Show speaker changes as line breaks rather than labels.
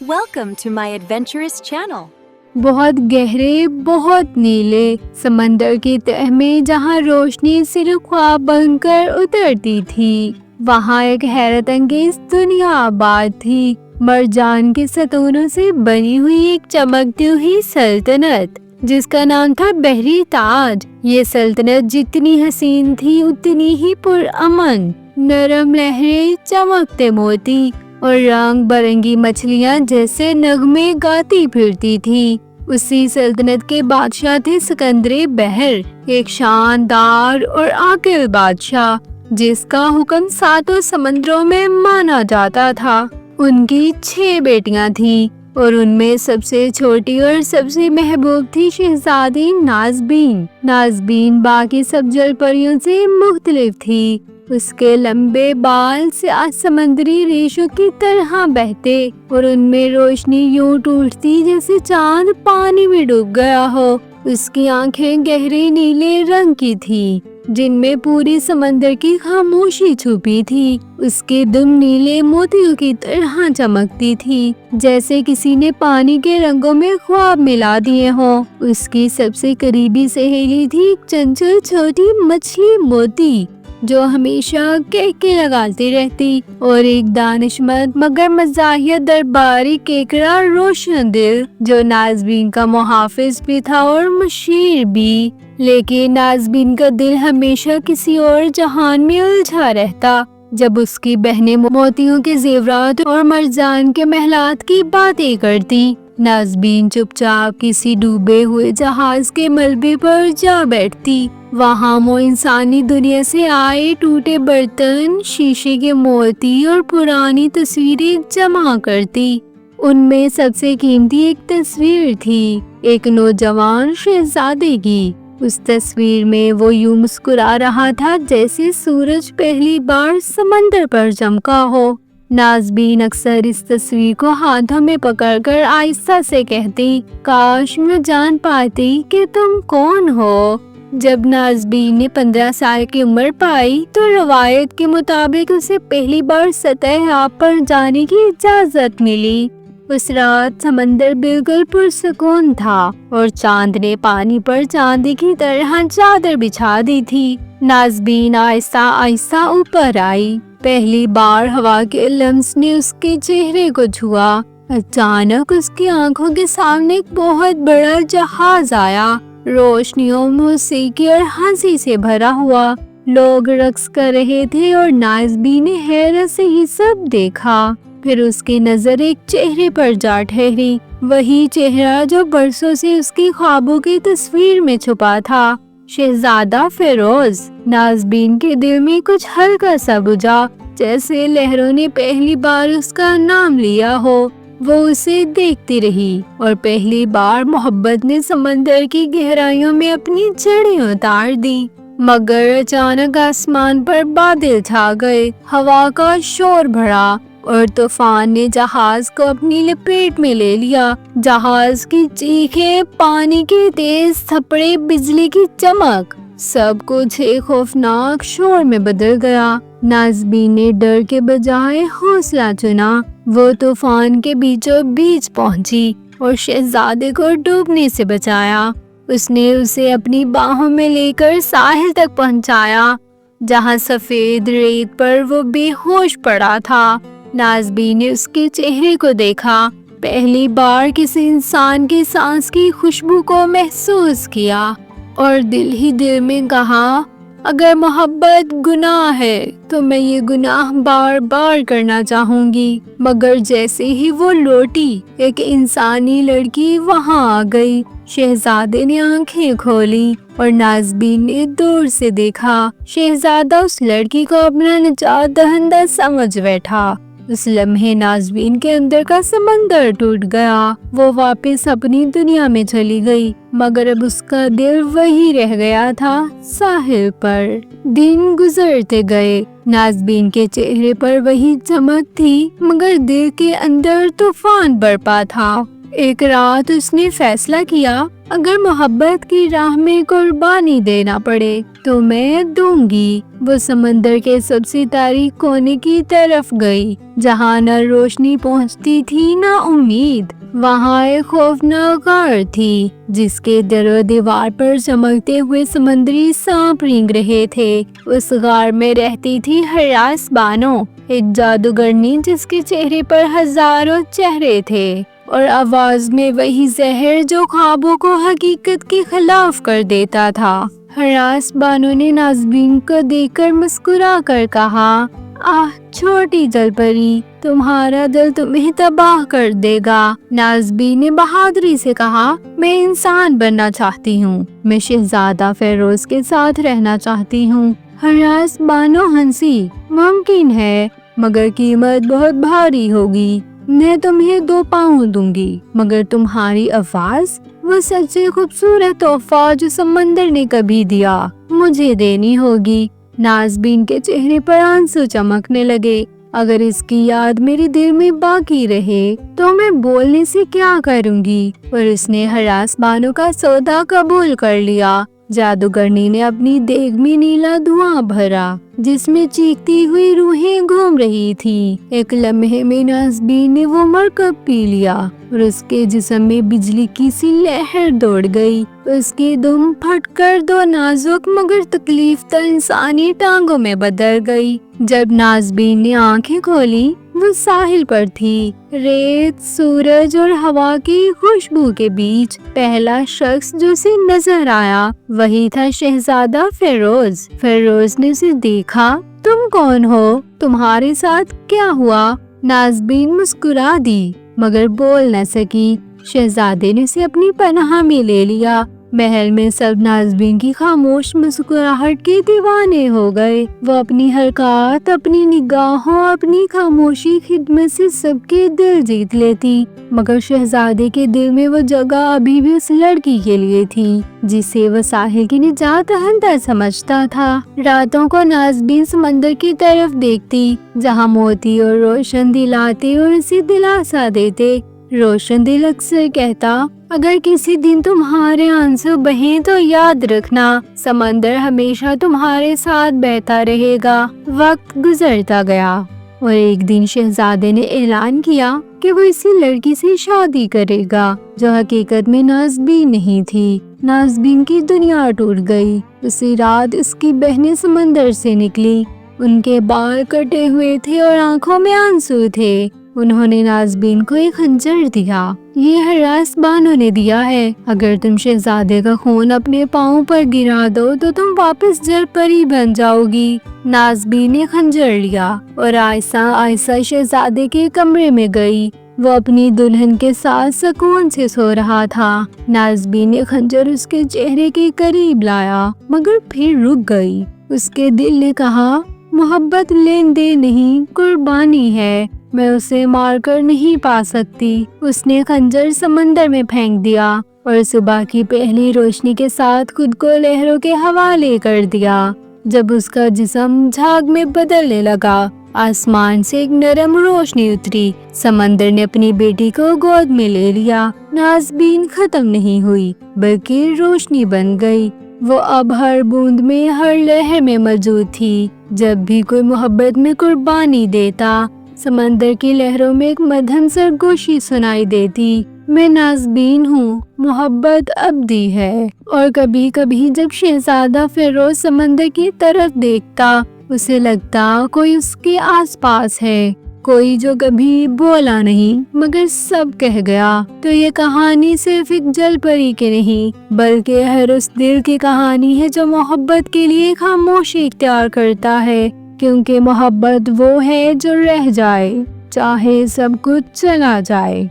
Welcome to my adventurous channel.
बहुत गहरे बहुत नीले समंदर की तह में जहाँ रोशनी सिर्फ ख्वाब बनकर उतरती थी, वहाँ एक हैरत अंगेज दुनिया आबाद थी। मरजान के सतूनों से बनी हुई एक चमकती हुई सल्तनत जिसका नाम था बहरी ताज। ये सल्तनत जितनी हसीन थी उतनी ही पुरअमन। नरम लहरें, चमकते मोती और रंग बरंगी मछलियां जैसे नगमे गाती फिरती थी। उसी सल्तनत के बादशाह थे सिकंदर बहर, एक शानदार और आकिल बादशाह जिसका हुक्म सातों समंदरों में माना जाता था। उनकी 6 बेटियां थीं और उनमें सबसे छोटी और सबसे महबूब थी शहजादी नाज़बीन। नाज़बीन बाकी सब जल परियों से मुख्तलिफ थी। उसके लंबे बाल स्याह समंदरी रेशों की तरह बहते और उनमें रोशनी यूं टूटती जैसे चांद पानी में डूब गया हो। उसकी आंखें गहरे नीले रंग की थी जिनमें पूरी समंदर की खामोशी छुपी थी। उसके दुम नीले मोतियों की तरह चमकती थी जैसे किसी ने पानी के रंगों में ख्वाब मिला दिए हों। उसकी सबसे करीबी सहेली थी एक चंचल छोटी मछली मोती जो हमेशा कहके लगाती रहती, और एक दानिशमंद मगर मज़ाहिया दरबारी केकड़ा रोशन दिल जो नाज़बीन का मुहाफिज भी था और मशीर भी। लेकिन नाज़बीन का दिल हमेशा किसी और जहान में उलझा रहता। जब उसकी बहनें मोतियों के जेवरात और मरजान के महलात की बातें करती, नाज़बीन चुपचाप किसी डूबे हुए जहाज के मलबे पर जा बैठती। वहाँ वो इंसानी दुनिया से आए टूटे बर्तन, शीशे के मोती और पुरानी तस्वीरें जमा करती। उनमें सबसे कीमती एक तस्वीर थी, एक नौजवान शहजादे की। उस तस्वीर में वो यूं मुस्कुरा रहा था जैसे सूरज पहली बार समंदर पर चमका हो। नाज़बीन अक्सर इस तस्वीर को हाथों में पकड़कर आहिस्ता से कहती, काश मैं जान पाती कि तुम कौन हो। जब नाज़बीन ने 15 साल की उम्र पाई तो रवायत के मुताबिक उसे पहली बार सतह आब पर जाने की इजाजत मिली। उस रात समंदर बिल्कुल पुरसुकून था और चांद ने पानी पर चांदी की तरह चादर बिछा दी थी। नाज़बीन आहिस्ता आहिस्ता ऊपर आई। पहली बार हवा के लम्स ने उसके चेहरे को छुआ। अचानक उसकी आंखों के सामने एक बहुत बड़ा जहाज आया, रोशनियों, मौसीकी और हंसी से भरा हुआ। लोग रक्स कर रहे थे और नाज़बीन ने हैरत से ही सब देखा। फिर उसकी नजर एक चेहरे पर जा ठहरी, वही चेहरा जो बरसों से उसकी ख्वाबों की तस्वीर में छुपा था, शहजादा फिरोज। नाज़बीन के दिल में कुछ हल्का सा बुझा, जैसे लहरों ने पहली बार उसका नाम लिया हो। वो उसे देखती रही और पहली बार मोहब्बत ने समंदर की गहराइयों में अपनी जड़ें उतार दी। मगर अचानक आसमान पर बादल छा गए, हवा का शोर बढ़ा और तूफान ने जहाज को अपनी लपेट में ले लिया। जहाज की चीखें, पानी के तेज थपड़े, बिजली की चमक, सब कुछ एक खौफनाक शोर में बदल गया। नाज़बीन ने डर के बजाय हौसला चुना। वो तूफान के बीचों बीच पहुंची और शहजादे को डूबने से बचाया। उसने उसे अपनी बाहों में लेकर साहिल तक पहुंचाया, जहां सफेद रेत पर वो बेहोश पड़ा था। नाज़बीन ने उसके चेहरे को देखा, पहली बार किसी इंसान की सांस की खुशबू को महसूस किया और दिल ही दिल में कहा, अगर मोहब्बत गुनाह है तो मैं ये गुनाह बार बार करना चाहूंगी। मगर जैसे ही वो लौटी, एक इंसानी लड़की वहां आ गई। शहजादे ने आंखें खोली और नाज़बीन ने दूर से देखा। शहजादा उस लड़की को अपना निजात दहिंदा समझ बैठा। उस लम्हे नाज़बीन के अंदर का समंदर टूट गया। वो वापस अपनी दुनिया में चली गई, मगर अब उसका दिल वही रह गया था, साहिल पर। दिन गुजरते गए, नाज़बीन के चेहरे पर वही चमक थी, मगर दिल के अंदर तूफान बरपा था। ایک رات اس نے فیصلہ کیا اگر محبت کی راہ میں قربانی دینا پڑے تو میں دوں گی۔ وہ سمندر کے سب سے تاریک کونے کی طرف گئی جہاں نہ روشنی پہنچتی تھی نہ امید۔ وہاں ایک خوفناک غار تھی جس کے در و دیوار پر چمکتے ہوئے سمندری سانپ رینگ رہے تھے۔ اس غار میں رہتی تھی ہراس بانو، ایک جادوگرنی جس کے چہرے پر ہزاروں چہرے تھے اور آواز میں وہی زہر جو خوابوں کو حقیقت کے خلاف کر دیتا تھا۔ ہراس بانو نے نازبین کو دیکھ کر مسکرا کر کہا، آہ چھوٹی جل پری، تمہارا دل تمہیں تباہ کر دے گا۔ نازبین نے بہادری سے کہا، میں انسان بننا چاہتی ہوں، میں شہزادہ فیروز کے ساتھ رہنا چاہتی ہوں۔ ہراس بانو ہنسی، ممکن ہے مگر قیمت بہت بھاری ہوگی۔ میں تمہیں 2 پاؤں دوں گی مگر تمہاری آواز، وہ سب سے خوبصورت تحفہ جو سمندر نے کبھی دیا، مجھے دینی ہوگی۔ نازبین کے چہرے پر آنسو چمکنے لگے۔ اگر اس کی یاد میرے دل میں باقی رہے تو میں بولنے سے کیا کروں گی؟ اور اس نے ہراس بانو کا سودا قبول کر لیا۔ جادوگرنی نے اپنی دیگ میں نیلا دھواں بھرا جس میں چیختی ہوئی روحیں گھوم رہی تھی۔ ایک لمحے میں نازبین نے وہ مرکب پی لیا اور اس کے جسم میں بجلی کی سی لہر دوڑ گئی۔ اس کی دم پھٹ کر 2 نازک مگر تکلیف دہ انسانی ٹانگوں میں بدل گئی۔ جب نازبین نے آنکھیں کھولی وہ ساحل پر تھی۔ ریت، سورج اور ہوا کی خوشبو کے بیچ پہلا شخص جو اسے نظر آیا وہی تھا شہزادہ فیروز۔ فیروز نے اسے دیکھا، تم کون ہو؟ تمہارے ساتھ کیا ہوا؟ نازبین مسکرا دی مگر بول نہ سکی۔ شہزادے نے اسے اپنی پناہ میں لے لیا۔ محل میں سب نازبین کی خاموش مسکراہٹ کے دیوانے ہو گئے۔ وہ اپنی حرکات، اپنی نگاہوں، اپنی خاموشی خدمت سے سب کے دل جیت لیتی، مگر شہزادے کے دل میں وہ جگہ ابھی بھی اس لڑکی کے لیے تھی جسے وہ ساحل کی نجات دہندہ سمجھتا تھا۔ راتوں کو نازبین سمندر کی طرف دیکھتی جہاں موتی اور روشن دل آتے اور اسے دلاسا دیتے۔ روشن دل اکثر کہتا، اگر کسی دن تمہارے آنسو بہیں تو یاد رکھنا سمندر ہمیشہ تمہارے ساتھ بہتا رہے گا۔ وقت گزرتا گیا اور ایک دن شہزادے نے اعلان کیا کہ وہ اسی لڑکی سے شادی کرے گا جو حقیقت میں نازبین نہیں تھی۔ نازبین کی دنیا ٹوٹ گئی۔ اسی رات اس کی بہنیں سمندر سے نکلی۔ ان کے بال کٹے ہوئے تھے اور آنکھوں میں آنسو تھے۔ انہوں نے نازبین کو ایک خنجر دیا۔ یہ ہراس بانو نے دیا ہے، اگر تم شہزادے کا خون اپنے پاؤں پر گرا دو تو تم واپس جل پری بن جاؤ گی۔ نازبین نے خنجر لیا اور آہستہ آہستہ شہزادے کے کمرے میں گئی۔ وہ اپنی دلہن کے ساتھ سکون سے سو رہا تھا۔ نازبین نے خنجر اس کے چہرے کے قریب لایا مگر پھر رک گئی۔ اس کے دل نے کہا، محبت لین دین نہیں، قربانی ہے، میں اسے مار کر نہیں پا سکتی۔ اس نے خنجر سمندر میں پھینک دیا اور صبح کی پہلی روشنی کے ساتھ خود کو لہروں کے حوالے کر دیا۔ جب اس کا جسم جھاگ میں بدلنے لگا، آسمان سے ایک نرم روشنی اتری۔ سمندر نے اپنی بیٹی کو گود میں لے لیا۔ نازبین ختم نہیں ہوئی بلکہ روشنی بن گئی۔ وہ اب ہر بوند میں، ہر لہر میں موجود تھی۔ جب بھی کوئی محبت میں قربانی دیتا، سمندر کی لہروں میں ایک مدھم سرگوشی سنائی دیتی، میں نازبین ہوں، محبت ابدی ہے۔ اور کبھی کبھی جب شہزادہ فیروز سمندر کی طرف دیکھتا، اسے لگتا کوئی اس کے آس پاس ہے، کوئی جو کبھی بولا نہیں مگر سب کہہ گیا۔ تو یہ کہانی صرف ایک جل پری کی نہیں بلکہ ہر اس دل کی کہانی ہے جو محبت کے لیے خاموشی اختیار کرتا ہے، کیونکہ محبت وہ ہے جو رہ جائے چاہے سب کچھ چلا جائے۔